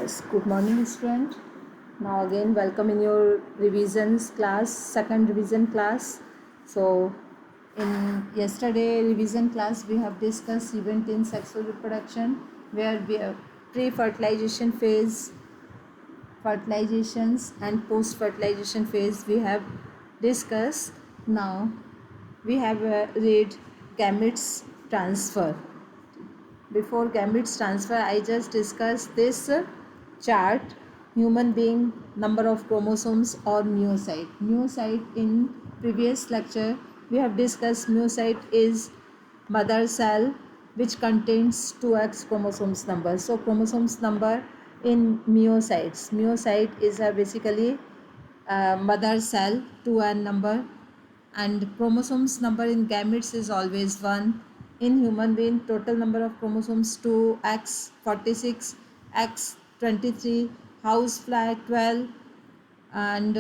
Yes, good morning, student. Now again, welcome in your revisions class, second revision class. So, in yesterday revision class, we have discussed event in sexual reproduction, where we have pre-fertilization phase, fertilizations, and post-fertilization phase. We have discussed. Now, we have read gametes transfer. Before gametes transfer, I just discussed this chart, human being, number of chromosomes or myocyte. Myocyte in previous lecture we have discussed. Myocyte is mother cell which contains 2x chromosomes number. So chromosomes number in myocytes. Myocyte is a basically mother cell 2n number, and chromosomes number in gametes is always 1. In human being, total number of chromosomes 2x 46, x 23, housefly 12, and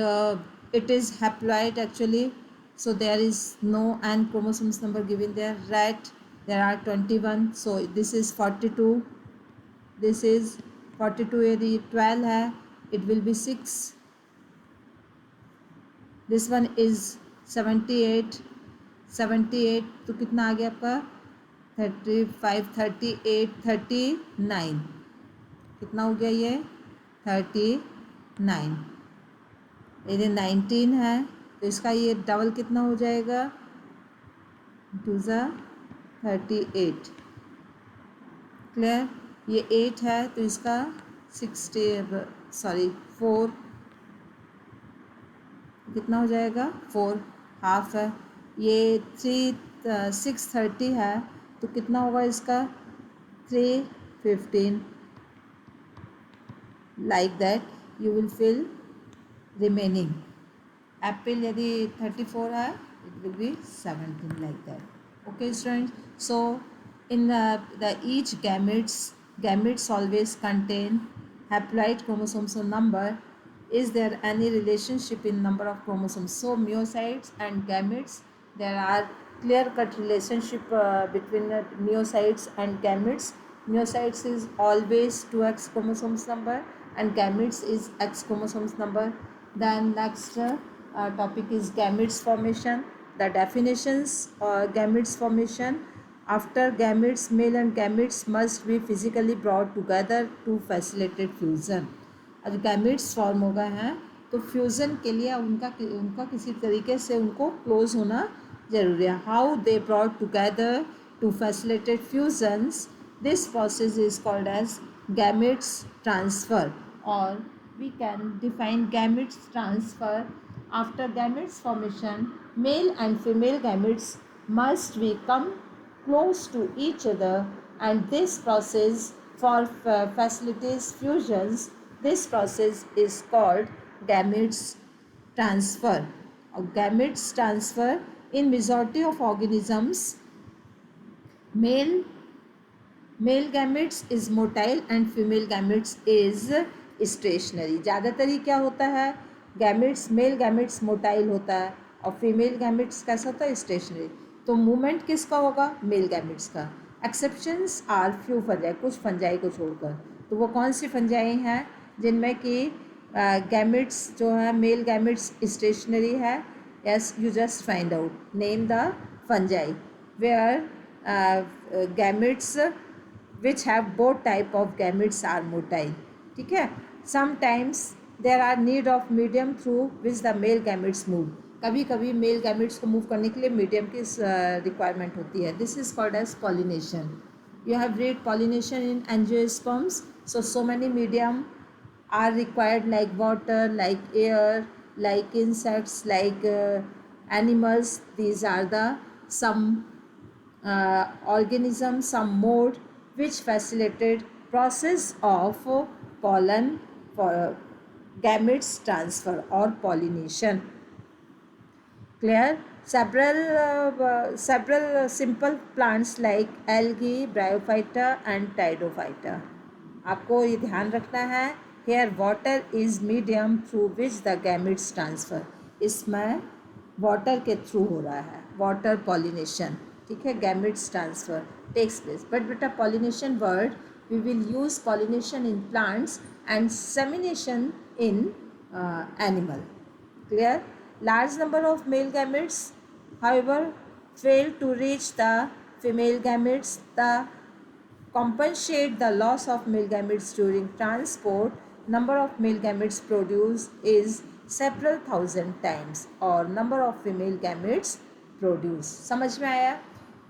it is haploid actually, so there is no n chromosomes number given there. Rat, there are 21, so this is 42, this is 42, यदि 12 है it will be 6, this one is 78, 78 तो कितना आ गया आपका 35, 38, 39, कितना हो गया ये 39. यदि 19 है तो इसका ये डबल कितना हो जाएगा 2 ज़ा 38. क्लियर. ये 8 है तो इसका 4 कितना हो जाएगा 4, हाफ है. ये 630 है तो कितना होगा इसका 315. Like that you will fill remaining. Apple यदि 34 है it will be 17, like that. Okay students, so in the each gametes always contain haploid chromosomes or number. Is there any relationship in number of chromosomes? So myocytes and gametes, there are clear cut relationship between myocytes and gametes. Myocytes is always 2x chromosomes number and gametes is x chromosomes number. Then next topic is gametes formation. The definitions gametes formation. After gametes, male and gametes must be physically brought together to facilitate fusion. अब gametes form हो गए हैं तो fusion के लिए उनका किसी तरीके से उनको क्लोज होना ज़रूरी है. How they brought together to facilitate fusions, this process is called as gametes transfer, or we can define gametes transfer. After gametes formation, male and female gametes must become close to each other, and this process for facilitates fusions. This process is called gametes transfer. Gametes transfer in majority of organisms, male gametes is motile and female gametes is stationary. ज़्यादातर ही क्या होता है gametes, male gametes motile होता है और female gametes कैसा होता है stationary. तो मूवमेंट किसका होगा मेल गैमेट्स का. एक्सेप्शंस आर फ्यू फंजाई, कुछ फंजाई को छोड़कर. तो वो कौन सी फंजाई हैं जिनमें कि गैमेट्स जो है मेल गैमेट्स स्टेशनरी है. Yes, you just find out, name the fungi where gametes which have both type of gametes are motile. ठीक है. Sometimes there are need of medium through which the male gametes move. कभी कभी male gametes को move करने के लिए medium की requirement होती है. This is called as pollination. You have read pollination in angiosperms. so many medium are required, like water, like air, like insects, like animals. These are the some organisms, some mode which facilitated process of pollen for gametes transfer or pollination. Clear. Several simple plants like algae, bryophyta and pteridophyta. आपको ये ध्यान रखना है. Here water is medium through which the gametes transfer. इसमें water के through हो रहा है water pollination. ठीक है. gametes transfer takes place. But बेटा pollination word we will use pollination in plants and semination in animal. Clear? Large number of male gametes, however, fail to reach the female gametes. The compensate the loss of male gametes during transport, number of male gametes produced is several thousand times और number of female gametes produced. समझ में आया?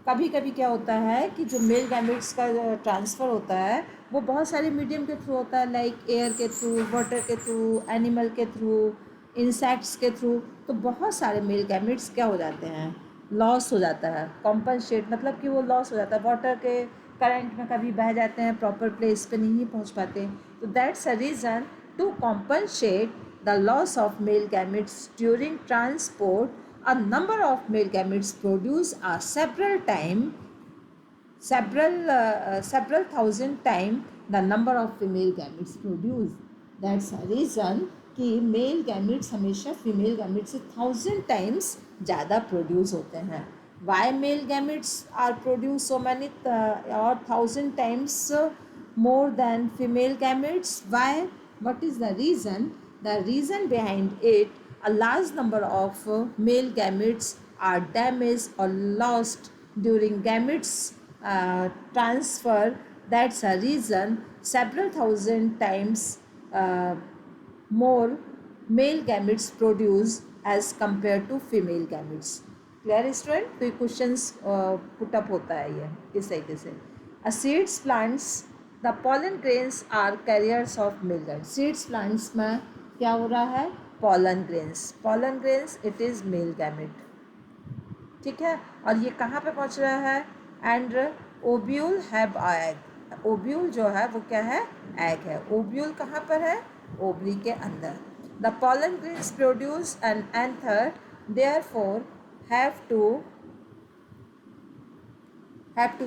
कभी कभी क्या होता है कि जो मेल गैमेट्स का ट्रांसफ़र होता है वो बहुत सारे मीडियम के थ्रू होता है, लाइक एयर के थ्रू, वाटर के थ्रू, एनिमल के थ्रू, इंसेक्ट्स के थ्रू. तो बहुत सारे मेल गैमेट्स क्या हो जाते हैं, लॉस हो जाता है. कॉम्पनसेट मतलब कि वो लॉस हो जाता है, वाटर के करंट में कभी बह जाते हैं, प्रॉपर प्लेस पे नहीं पहुंच पाते. तो that's a reason to compensate the loss of male gametes during transport. A number of male gametes produced are several thousand times the number of female gametes produced. That's a reason कि male gametes हमेशा female gametes से 1000 times ज़्यादा produce होते हैं. Why male gametes are produced so many or 1000 times more than female gametes? Why? What is the reason? The reason behind it, a large number of male gametes are damaged or lost during gametes transfer. That's a reason several thousand times more male gametes produced as compared to female gametes. Clear student? तो ये questions put up होता है ये इस तरीके से. A seeds plants, the pollen grains are carriers of male gametes. Seeds plants में क्या हो रहा है, pollen grains it is male gamete. ठीक है, और ये कहाँ पे पहुँच रहा है, and ovule have egg. Ovule जो है वो क्या है, एग है. ओब्यूल कहाँ पर है, ओवरी के अंदर. The pollen grains produce an anther, therefore have to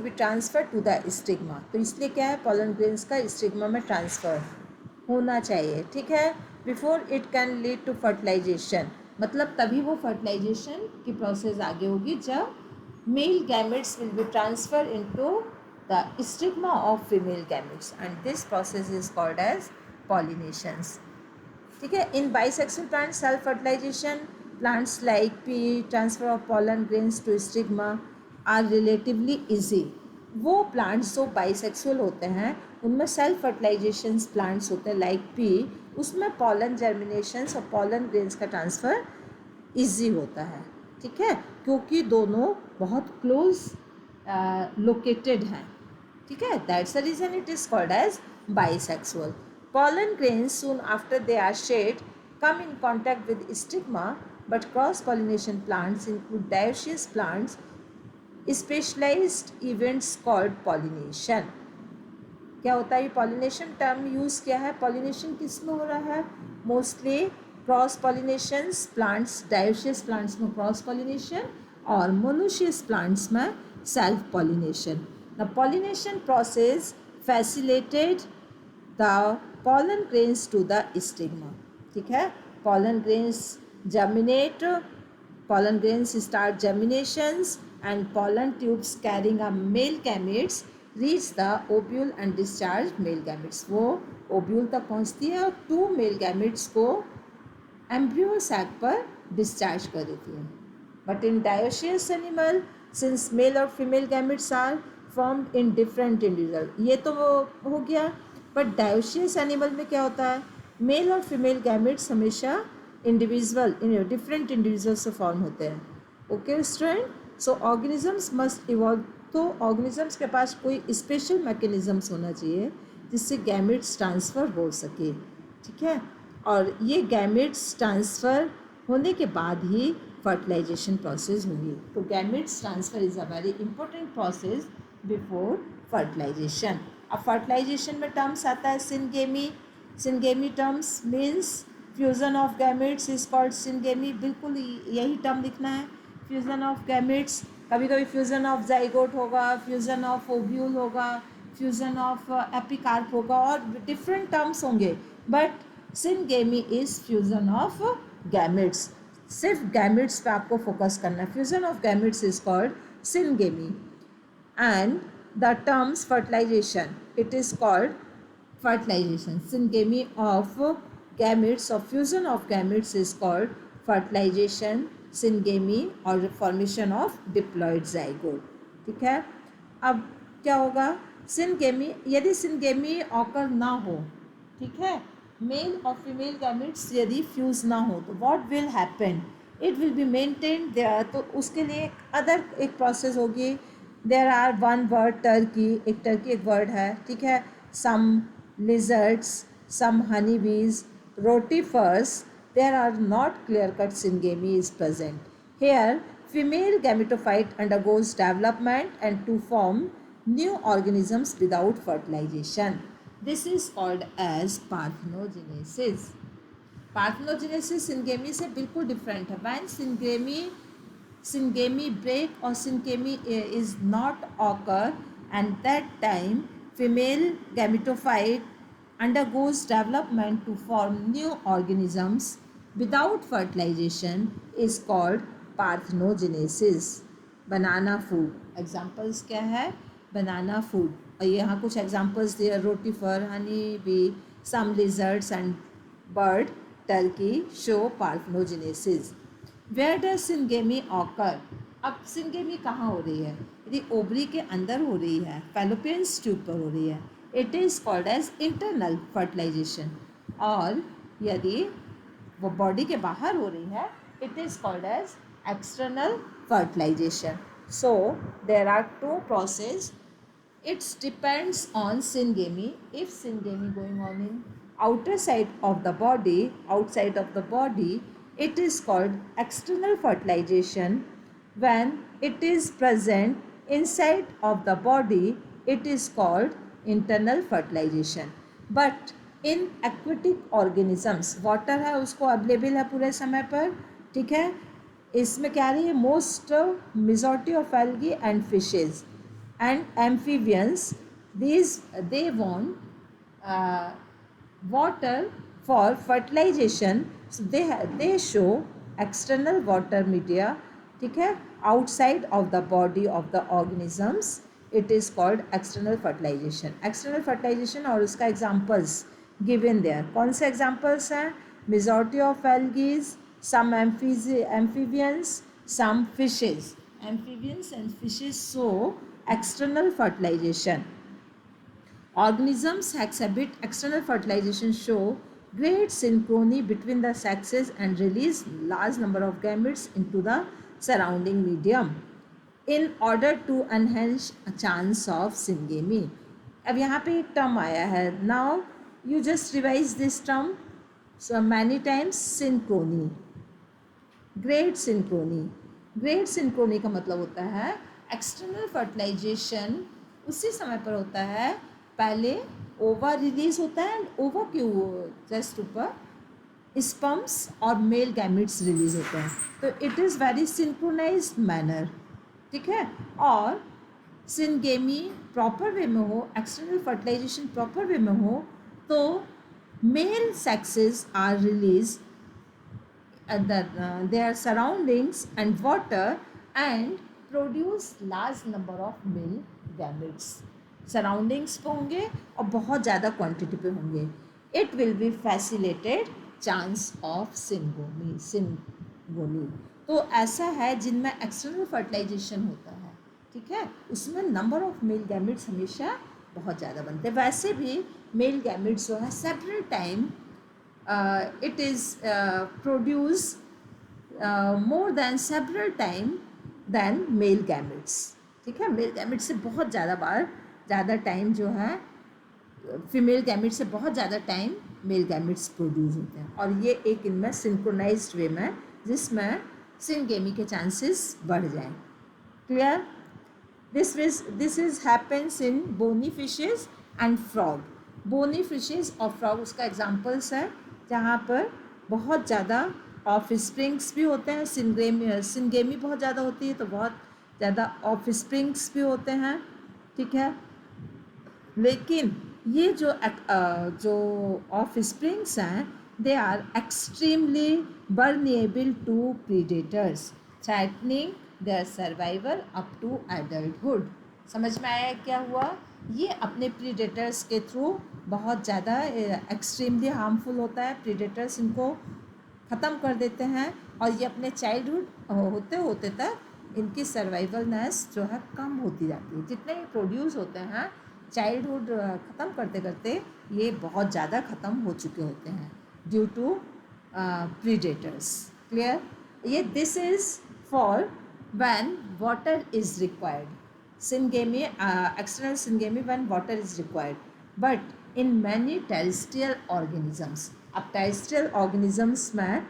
be transferred to the stigma. तो इसलिए क्या है, pollen grains का स्टिग्मा में ट्रांसफ़र होना चाहिए. ठीक है, before it can lead to fertilisation. मतलब तभी वो फर्टिलाइजेशन की प्रोसेस आगे होगी जब male gametes will be transfer into the stigma of female gametes, and this process is called as pollinations. ठीक है, in bisexual plants self fertilisation plants like pea transfer of pollen grains to stigma are relatively easy. वो plants जो bisexual होते हैं उनमें self fertilisation plants होते हैं like P, उसमें पॉलन जर्मिनेशंस और पॉलन ग्रेन्स का ट्रांसफ़र इजी होता है. ठीक है, क्योंकि दोनों बहुत क्लोज लोकेटेड हैं. ठीक है, that's the reason it is called as bisexual. Pollen grains soon after they are shed come in contact with stigma, but cross-pollination plants include dioecious plants, specialized events called pollination. क्या होता है ये pollination term use किया है, pollination किस में हो रहा है, mostly cross pollinations plants, dioecious plants में क्रॉस पॉलिनेशन और मोनोशियस प्लांट्स में self pollination. The pollination process facilitated the pollen grains to the stigma. ठीक है, pollen grains germinate, pollen grains start germinations, and pollen tubes carrying a male gametes reach the ovule and discharge male gametes. वो ovule तक पहुँचती है और 2 male gametes को embryo sac पर discharge कर देती है. But in dioecious animal, since male और female gametes are formed in different individual, ये तो वो हो गया. बट डायोशियस एनिमल में क्या होता है, मेल और फीमेल गैमेट्स हमेशा इंडिविजुअल डिफरेंट इंडिविजुअल से फॉर्म होते हैं. ओके स्टूडेंट, सो ऑर्गेनिजम्स मस्ट इवॉल्व. तो ऑर्गेनिजम्स के पास कोई स्पेशल मैकेनिज्म्स होना चाहिए जिससे गैमेट्स ट्रांसफ़र हो सके. ठीक है, और ये गैमेट्स ट्रांसफ़र होने के बाद ही फर्टिलाइजेशन प्रोसेस होगी. तो gametes transfer is a very important process before fertilization. अब फर्टिलाइजेशन में टर्म्स आता है syngamy. Syngamy terms means fusion of gametes is called syngamy. बिल्कुल यही टर्म लिखना है, फ्यूज़न ऑफ गैमेट्स. कभी कभी फ्यूज़न ऑफ जाइगोट होगा, फ्यूज़न ऑफ ओव्यूल होगा, फ्यूज़न ऑफ एपिकार्प होगा और डिफरेंट टर्म्स होंगे, but syngamy is fusion of gametes. सिर्फ गैमेट्स पे आपको फोकस करना है. Fusion of gametes is called syngamy. And the terms fertilization. It is called fertilization. Syngamy of gametes or fusion of gametes is called fertilization, syngamy और formation of diploid zygote. ठीक है. अब क्या होगा, syngamy, यदि syngamy occur ना हो, ठीक है, मेल और फीमेल गैमेट्स यदि फ्यूज ना हो तो what will happen, it will be maintain there. तो उसके लिए अदर एक प्रोसेस होगी. There are one word turkey, एक टर्की एक वर्ड है, ठीक है. Some lizards, some honey bees, rotifers, there are not clear cut syngamy is present. Here, female gametophyte undergoes development and to form new organisms without fertilization. This is called as parthenogenesis. Parthenogenesis syngamy से बिल्कुल different है. When syngamy break or syngamy is not occur, and that time female gametophyte undergoes development to form new organisms without fertilization is called parthenogenesis. Banana food examples क्या है, banana food. और यहाँ कुछ examples दिए, rotifer, honey bee, some lizards and bird, turkey show parthenogenesis. Where does syngamy occur? अब syngamy कहाँ हो रही है? यदि ओवरी के अंदर हो रही है, फैलोपियन ट्यूब पर हो रही है, it is called as internal fertilization. और यदि वो बॉडी के बाहर हो रही है, it is called as external fertilization. So there are two process. It depends on syngamy. If syngamy going on in outer side of the body, outside of the body, it is called external fertilization. When it is present inside of the body, it is called internal fertilization. But in aquatic organisms, water है उसको available है पूरे समय पर, ठीक है. इसमें क्या रही है, most majority of algae and fishes and amphibians, they want water for fertilization. So they show external water media, ठीक है, outside of the body of the organisms. It is called external fertilization. External fertilization और उसका examples given there. कौन से examples हैं? Majority of algae, some amphibians, some fishes. Amphibians and fishes show external fertilization. Organisms exhibit external fertilization show great synchrony between the sexes and release large number of gametes into the surrounding medium in order to enhance a chance of syngamy. अब यहाँ पे एक term आया है. Now you just revise this term so many times. synchrony, great synchrony. great synchrony का मतलब होता है एक्सटर्नल फर्टिलाइजेशन उसी समय पर होता है, पहले ओवा रिलीज होता है एंड ओवा के जस्ट ऊपर स्पर्म्स और मेल गैमेट्स रिलीज होते हैं. तो it is very synchronized manner, ठीक है. और syngamy प्रॉपर वे में हो, एक्सटर्नल फर्टिलाइजेशन प्रॉपर वे में हो, तो male sexes are release their surroundings and water and produce large number of male gametes. Surroundings पे होंगे और बहुत ज़्यादा क्वांटिटी पे होंगे. It will be facilitated chance of syngamy. तो ऐसा है जिनमें एक्सटर्नल फर्टिलाइजेशन होता है, ठीक है, उसमें नंबर ऑफ मेल गैमेट्स हमेशा बहुत ज़्यादा बनते हैं. वैसे भी मेल गैमेट्स जो है several time it is produce more than several time than male gametes, ठीक है. मेल गैमेट्स से बहुत ज़्यादा टाइम जो है फीमेल गैमेट्स से बहुत ज़्यादा टाइम मेल गैमेट्स प्रोड्यूस होते हैं. और ये एक इनमें सिंक्रोनाइज्ड वे में जिसमें syngamy के चांसेस बढ़ जाएं. Clear? This is happens in bony fishes and frog. Bony fishes और फ्रॉग उसका एग्जांपल्स है जहाँ पर बहुत ज़्यादा ऑफ स्प्रिंग्स भी होते हैं. syngamy बहुत ज़्यादा होती है तो बहुत ज़्यादा ऑफ स्प्रिंग्स भी होते हैं, ठीक है. लेकिन ये जो ऑफ स्प्रिंग्स हैं they are extremely vulnerable to predators, threatening their survival up to adulthood. समझ में आया क्या हुआ? ये अपने प्रीडेटर्स के थ्रू बहुत ज़्यादा एक्सट्रीमली हार्मफुल होता है। प्रीडेटर्स इनको ख़त्म कर देते हैं और ये अपने चाइल्डहुड होते होते तक इनकी सर्वाइवलनेस जो है कम होती जाती है। जितने भी प्रोड्यूस होते हैं चाइल्डहुड ख़त्म करते करते ये बहुत ज़्यादा ख़त्म हो चुके होते हैं ड्यू टू प्रीडेटर्स। क्लियर? ये this is for when water is required. syngamy, external syngamy when water is required, but in many terrestrial organisms। अब terrestrial organisms में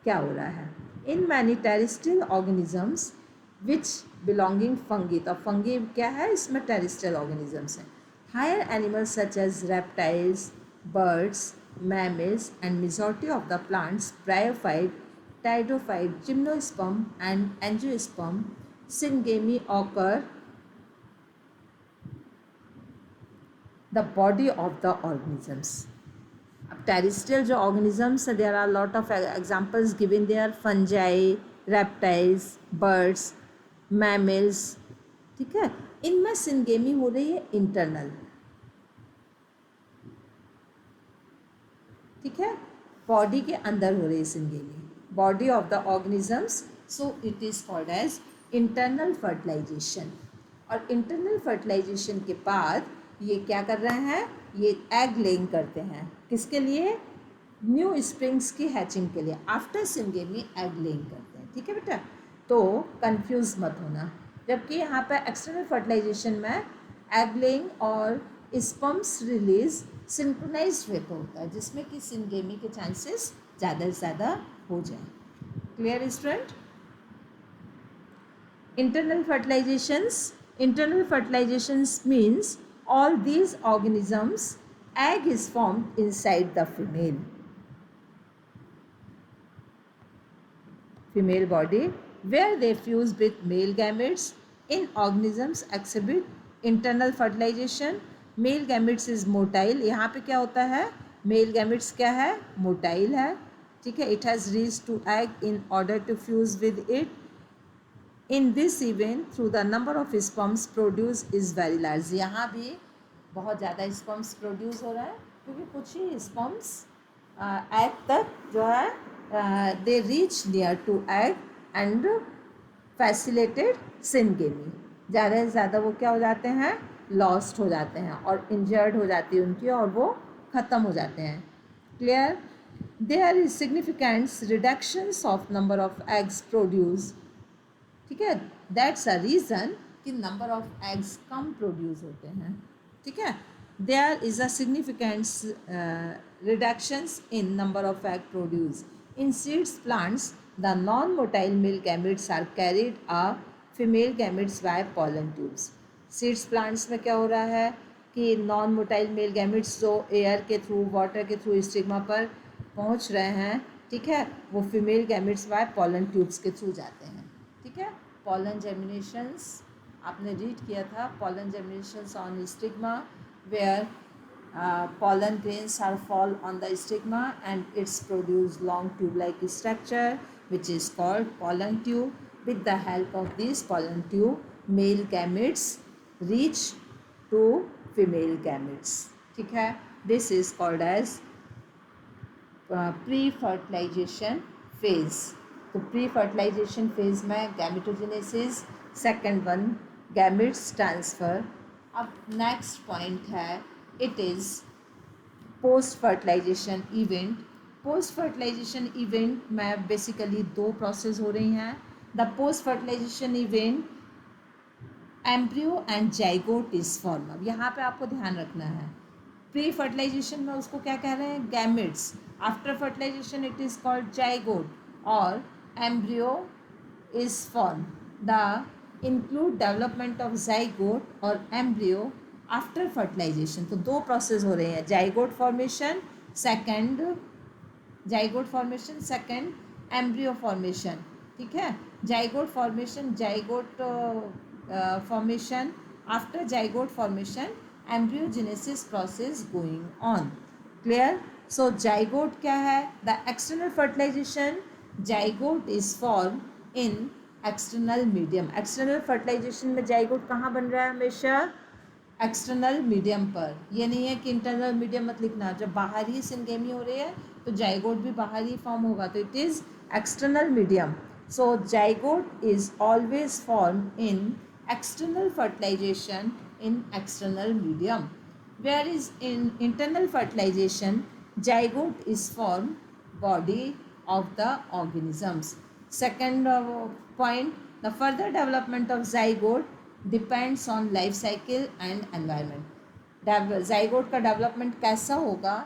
क्या हो रहा है? In many terrestrial organisms which belonging fungi, तो fungi क्या है? इसमें terrestrial organisms हैं। Higher animals such as reptiles, birds, mammals and majority of the plants, bryophyte, pteridophyte, gymnosperm and angiosperm, syngamy occur the body of the organisms। अब terrestrial जो organisms है there are lot of examples given there, fungi, reptiles, birds, mammals. ठीक है, इनमें syngamy हो रही है internal. ठीक है, बॉडी के अंदर हो रही है syngamy, body of the organisms. So it is called as internal fertilization. और इंटरनल फर्टिलाइजेशन के बाद ये क्या कर रहे हैं? ये एग लेइंग करते हैं। किसके लिए? न्यू स्प्रिंग्स की हैचिंग के लिए। आफ्टर सिंगेमी एग लेइंग करते हैं। ठीक है बेटा, तो कंफ्यूज मत होना। जबकि यहाँ पर एक्सटर्नल फर्टिलाइजेशन में एग लेइंग और स्पर्म्स रिलीज सिंक्रोनाइज्ड वे पर होता है, जिसमें कि सिंगेमी के चांसेस ज़्यादा से ज़्यादा हो जाए। Clear student? Internal fertilizations, internal fertilizations means all these organisms, egg is formed inside the female body where they fuse with male gametes. In organisms exhibit internal fertilization, male gametes is motile। यहाँ पे क्या होता है? male gametes क्या है? motile है। ठीक है, it has reached to egg in order to fuse with it। In this event through the number of sperms produced is very large। यहाँ भी बहुत ज़्यादा sperms produce हो रहा है क्योंकि कुछ ही sperms egg तक जो है they reach near to egg and facilitated syngamy। ज़्यादा से ज़्यादा वो क्या हो जाते हैं? लॉस्ट हो जाते हैं और इंजर्ड हो जाती है उनकी और वो ख़त्म हो जाते हैं। Clear? There is significant reductions of number of eggs produce. ठीक है, दैट्स अ रीज़न कि नंबर ऑफ एग्स कम प्रोड्यूस होते हैं। ठीक है, there is a significant reductions in number of egg produce. In seeds plants the non motile male gametes are carried a female gametes by pollen tubes. Seeds plants में क्या हो रहा है कि नॉन मोटाइल मेल गैमेट्स जो air के through, water के through stigma पर पहुंच रहे हैं, ठीक है, वो female gametes by pollen tubes के थ्रू जाते हैं। ठीक है, पॉलन जर्मिनेशंस आपने रीड किया था, pollen germinations on stigma where pollen grains are fall on the stigma and it's produce long tube like structure which is called pollen tube। with the help of this pollen tube male gametes reach to female gametes। ठीक है, this is called as pre fertilization phase. तो pre fertilization phase में gametogenesis, second one gametes transfer. अब next point है it is post fertilization event. Post fertilization event में basically दो process हो रही हैं। The post fertilization event embryo and zygote is form. अब यहाँ पे आपको ध्यान रखना है, प्री फर्टिलाइजेशन में उसको क्या कह रहे हैं? Gametes. After fertilisation it is called zygote और embryo is form. The include development of zygote और एम्ब्रियो आफ्टर फर्टिलाइजेशन। तो दो प्रोसेस हो रहे हैं, zygote formation, second zygote formation, second embryo formation. ठीक है, zygote formation, zygote formation, after zygote formation embryogenesis process going on. Clear? So zygote क्या है? The external fertilisation zygote is form in external medium, external fertilisation में zygote कहाँ बन रहा है हमेशा, एक्सटर्नल मीडियम पर। ये नहीं है कि इंटरनल मीडियम मत लिखना, जब बाहर ही सिंगेमी हो रही है तो जाइगोट भी बाहर ही फॉर्म होगा, तो it is external medium. So zygote is always form in external fertilization in external medium, whereas in internal fertilization zygote is formed body of the organisms. Second point, the further development of zygote depends on life cycle and environment. zygote का development कैसा होगा,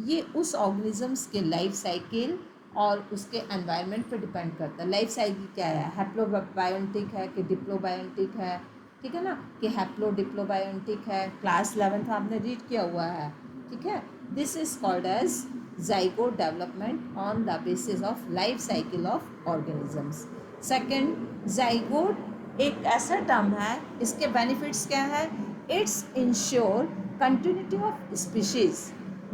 ये उस organisms के life cycle और उसके environment पर depend करता है। लाइफ साइकिल क्या है, हैप्लोबायोटिक है कि डिप्लोबायोटिक है, ठीक है ना, कि हैप्लो डिप्लोबायोटिक है, क्लास 11th आपने रीड किया हुआ है, ठीक है। This is called as zygote development on the basis of life cycle of organisms. Second, zygote एक ऐसा टर्म है, इसके बेनिफिट्स क्या है, it's ensure continuity of species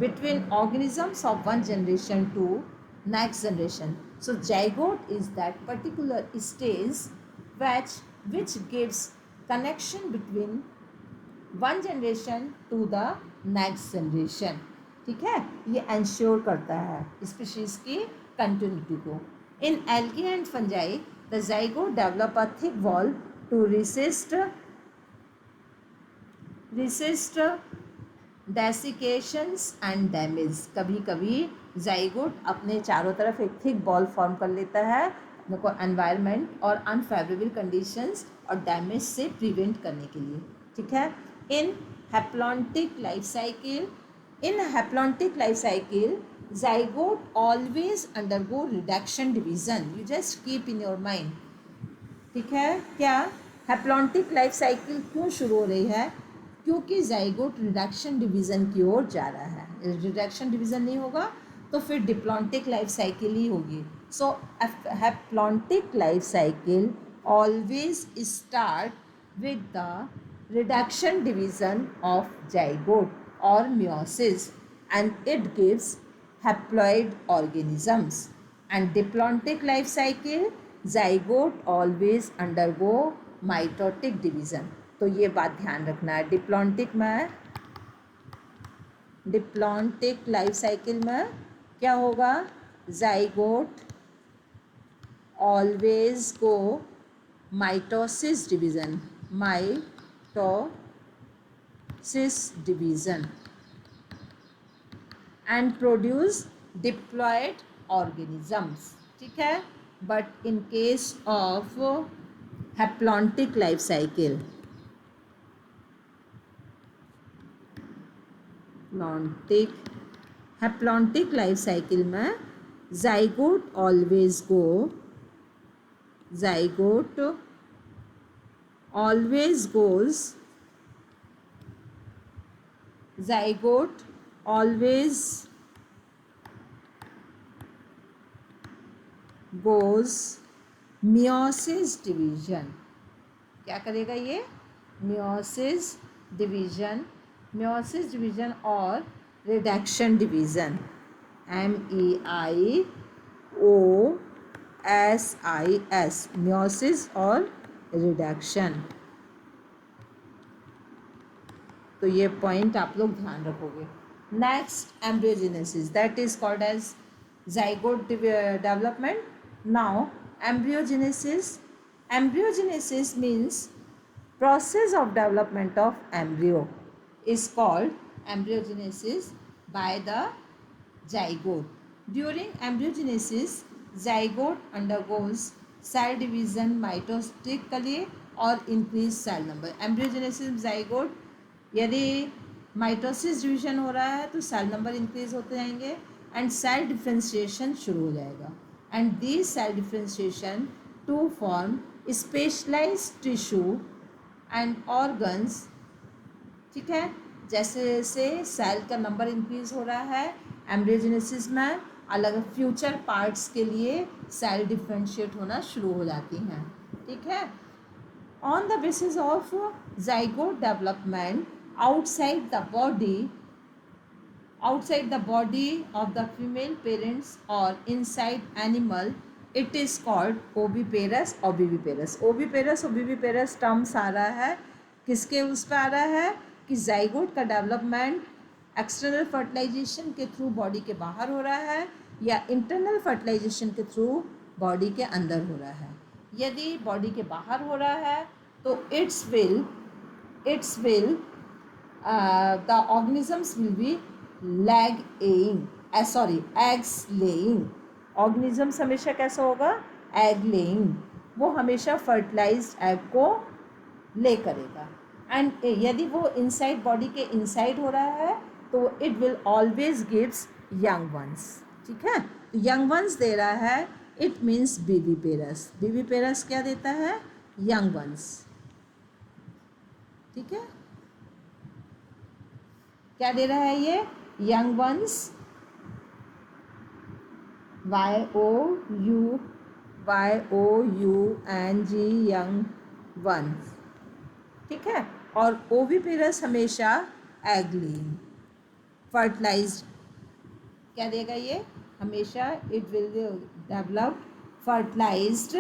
between organisms of one generation to next generation. So zygote is that particular stage which gives connection between one generation to the next generation. ठीक है, ये ensure करता है species की continuity को. In algae and fungi, the zygote develop a thick wall to resist desiccations and damage. कभी कभी zygote अपने चारों तरफ एक थिक बॉल फॉर्म कर लेता है अपने को एनवायरनमेंट और अनफेवरेबल कंडीशंस और डैमेज से प्रिवेंट करने के लिए, ठीक है। In haplontic life cycle zygote always undergo reduction division, you just keep in your mind, ठीक है। क्या हैप्लॉन्टिक लाइफ साइकिल क्यों शुरू हो रही है, क्योंकि जाइगोट रिडक्शन डिवीज़न की ओर जा रहा है। रिडक्शन डिवीज़न नहीं होगा तो फिर डिप्लॉन्टिक लाइफ साइकिल ही होगी। So haplontic life cycle always start with the reduction division of zygote और meiosis and it gives haploid organisms. And diplontic life cycle, zygote always undergo mitotic division. तो ये बात ध्यान रखना है, डिप्लॉन्टिक लाइफ साइकिल में क्या होगा, zygote always go mitosis division and produce diploid organisms, ठीक है। But in case of haplontic life cycle, haplontic life cycle में zygote always goes meiosis division. क्या करेगा ये, meiosis डिवीजन और रिडक्शन डिवीजन, MEIOSIS, meiosis और रिडक्शन। तो ये पॉइंट आप लोग ध्यान रखोगे। Next embryogenesis, that is called as zygote development. Now embryogenesis means process of development of embryo is called embryogenesis by the zygote. During embryogenesis, zygote undergoes cell division mitotically or increase cell number. embryogenesis zygote यदि mitosis division हो रहा है तो cell number increase होते जाएंगे and cell differentiation शुरू हो जाएगा, and this cell differentiation to form specialized tissue and organs, ठीक है। जैसे जैसे सेल का नंबर इंक्रीज हो रहा है एम्ब्रियोजेनेसिस में, अलग फ्यूचर पार्ट्स के लिए सेल डिफ्रेंशिएट होना शुरू हो जाती हैं, ठीक है। On the basis of zygote development outside the body of the female parents or inside animal, it is called oviparous ovoviviparous. Oviparous ovoviviparous term आ रहा है किसके उस पर आ रहा है कि जाइगोट का डेवलपमेंट एक्सटर्नल फर्टिलाइजेशन के थ्रू बॉडी के बाहर हो रहा है या इंटरनल फर्टिलाइजेशन के थ्रू बॉडी के अंदर हो रहा है। यदि बॉडी के बाहर हो रहा है तो its will the organisms will be eggs laying। organisms हमेशा कैसा होगा egg laying, वो हमेशा fertilized egg को ले करेगा। एंड यदि वो इनसाइड बॉडी के इनसाइड हो रहा है तो it will always gives young ones. ठीक है, तो यंग वंस दे रहा है, इट मीन्स बीवीपेरस। बीवीपेरस क्या देता है? Young ones. ठीक है, क्या दे रहा है ये? Young ones, YOUNG, young ones. ठीक है, और ओविपेरस हमेशा एग लेइंग फर्टिलाइज्ड क्या देगा ये? हमेशा it will develop fertilized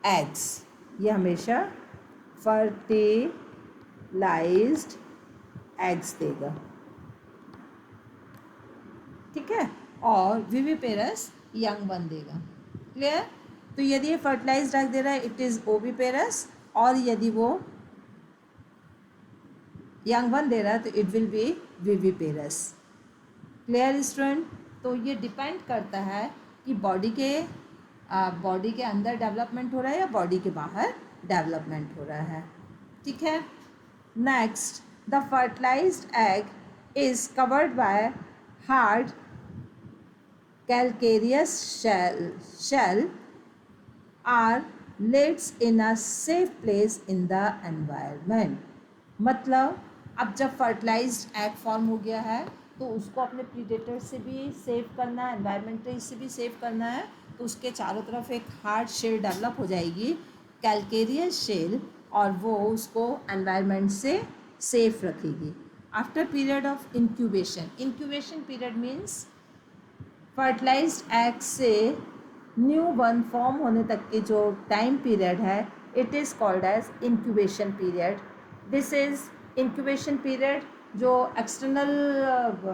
eggs. ये हमेशा फर्टिलाइज्ड एग्स देगा। ठीक है, और विविपेरस यंग वन देगा। क्लियर? तो यदि ये फर्टिलाइज्ड एग दे रहा है इट इज ओविपेरस, और यदि वो यंग वन दे रहा है तो it will B viviparous. Clear student? तो ये डिपेंड करता है कि बॉडी के अंदर डेवलपमेंट हो रहा है या बॉडी के बाहर डेवलपमेंट हो रहा है। ठीक है, next, the fertilized egg is covered by hard calcareous shell are laid in a safe place in the environment। मतलब अब जब फर्टिलाइज्ड एग फॉर्म हो गया है तो उसको अपने प्रीडेटर से भी सेव करना है, एनवायरमेंट से भी सेव करना है, तो उसके चारों तरफ एक हार्ड शेल डेवलप हो जाएगी, कैलकेरियस शेल, और वो उसको एनवायरमेंट से सेफ रखेगी। After period of incubation period means fertilized egg से न्यू वन फॉर्म होने तक के जो टाइम पीरियड है it is called as incubation period. This is incubation period जो एक्सटर्नल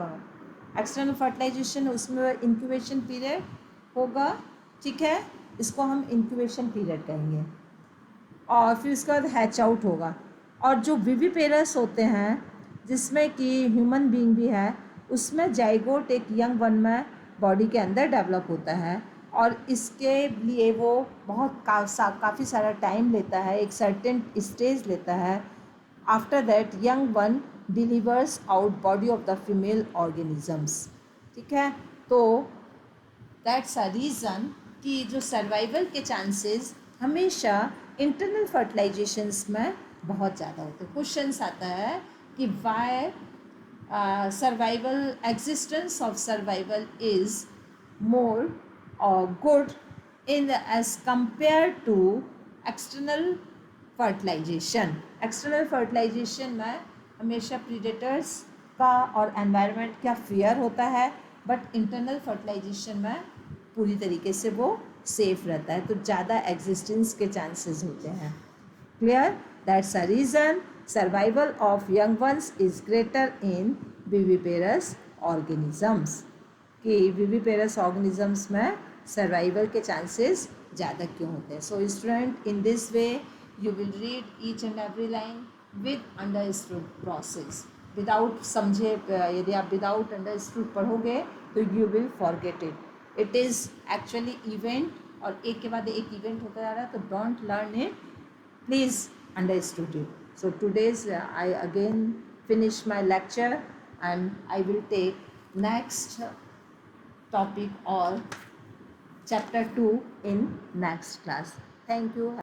फर्टिलाइजेशन है उसमें इंक्यूबेशन पीरियड होगा। ठीक है, इसको हम इंक्यूबेशन पीरियड कहेंगे। और फिर उसके बाद हैच आउट होगा। और जो विविपेरस होते हैं जिसमें कि ह्यूमन बीइंग भी है, उसमें जाइगोट एक यंग वन में बॉडी के अंदर डेवलप होता है, और इसके लिए वो बहुत काफ़ी सारा टाइम लेता है, एक सर्टेन स्टेज लेता है। After that young one delivers out body of the female organisms. ठीक है, तो दैट्स अ रीज़न कि जो सर्वाइवल के चांसेस हमेशा इंटरनल फर्टिलाइजेशंस में बहुत ज़्यादा होते हैं। क्वेश्चंस आता है कि Y survival existence of survival is more good in as compared to external fertilization। external fertilization में हमेशा predators का और environment का fear होता है, बट internal fertilization में पूरी तरीके से वो सेफ रहता है, तो ज़्यादा एग्जिस्टेंस के चांसेस होते हैं। Clear? That's a reason survival of young ones is greater in viviparous organisms, कि विविपेरस ऑर्गेनिजम्स में सर्वाइवल के चांसेस ज़्यादा क्यों होते हैं। So student, in this way you will read each and every line with understood process. Without समझे, यदि आप विदाउट अंडरस्टूड पढ़ोगे तो you will forget it. It is actually event, और एक के बाद एक इवेंट होता जा रहा है, तो don't learn it, please understood it. So today's I again finish my lecture, and I will take next topic or chapter 2 in next class. Thank you.